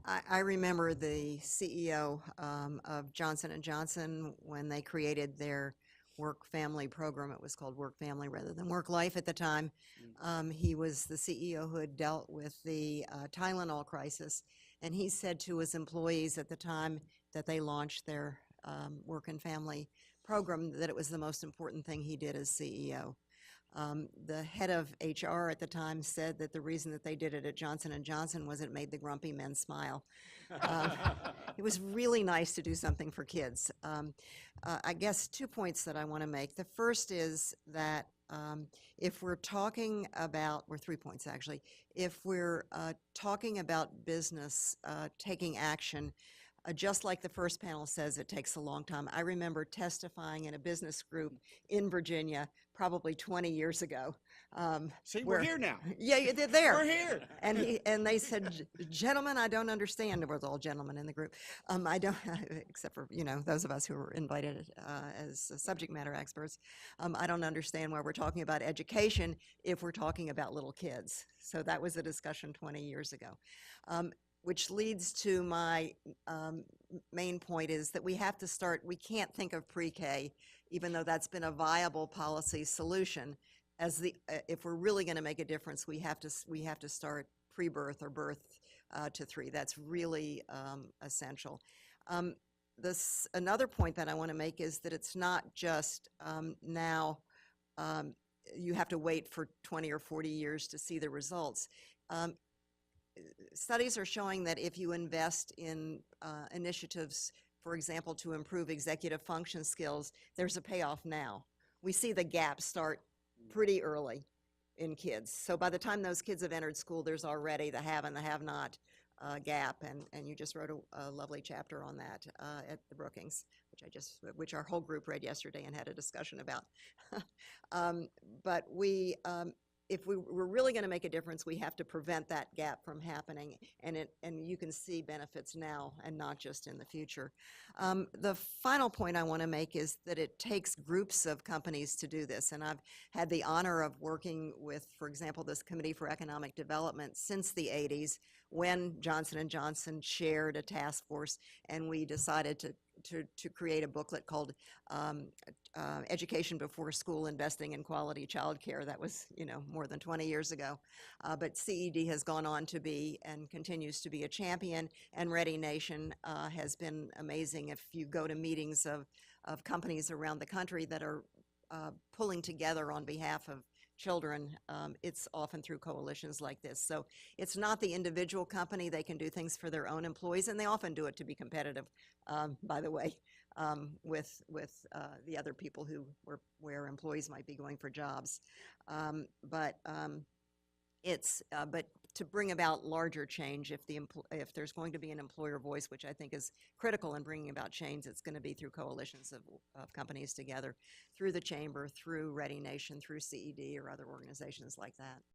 I remember the CEO of Johnson & Johnson when they created their work-family program. It was called work-family rather than work-life at the time. He was the CEO who had dealt with the Tylenol crisis, and he said to his employees at the time that they launched their work and family program that it was the most important thing he did as CEO. The head of HR at the time said that the reason that they did it at Johnson & Johnson was it made the grumpy men smile. It was really nice to do something for kids. I guess 2 points that I want to make. The first is that if we're talking about, or 3 points actually, if we're talking about business taking action, just like the first panel says, it takes a long time. I remember testifying in a business group in Virginia probably 20 years ago. See, we're here now. Yeah, they're there. We're here. And they said, gentlemen, I don't understand. There was all gentlemen in the group. I don't, except for, those of us who were invited as subject matter experts. I don't understand why we're talking about education if we're talking about little kids. So that was a discussion 20 years ago. Which leads to my main point is that we have to start, we can't think of pre-K, even though that's been a viable policy solution, as if we're really going to make a difference, we have to start pre-birth or birth to 3. That's really essential. Another point that I want to make is that it's not just now you have to wait for 20 or 40 years to see the results. Studies are showing that if you invest in initiatives, for example, to improve executive function skills, there's a payoff now. We see the gap start pretty early in kids. So by the time those kids have entered school, there's already the have and the have not gap, and you just wrote a lovely chapter on that at the Brookings, which our whole group read yesterday and had a discussion about. But if we're really going to make a difference, we have to prevent that gap from happening, and you can see benefits now and not just in the future. The final point I want to make is that it takes groups of companies to do this, and I've had the honor of working with, for example, this Committee for Economic Development since the 80s, when Johnson & Johnson chaired a task force, and we decided to create a booklet called Education Before School, Investing in Quality Childcare. That was, more than 20 years ago. But CED has gone on to be and continues to be a champion, and Ready Nation has been amazing. If you go to meetings of companies around the country that are pulling together on behalf of children, it's often through coalitions like this. So it's not the individual company. They can do things for their own employees, and they often do it to be competitive, by the way, with the other people where employees might be going for jobs. But to bring about larger change, if there's going to be an employer voice, which I think is critical in bringing about change, it's going to be through coalitions of companies together, through the chamber, through Ready Nation, through CED or other organizations like that.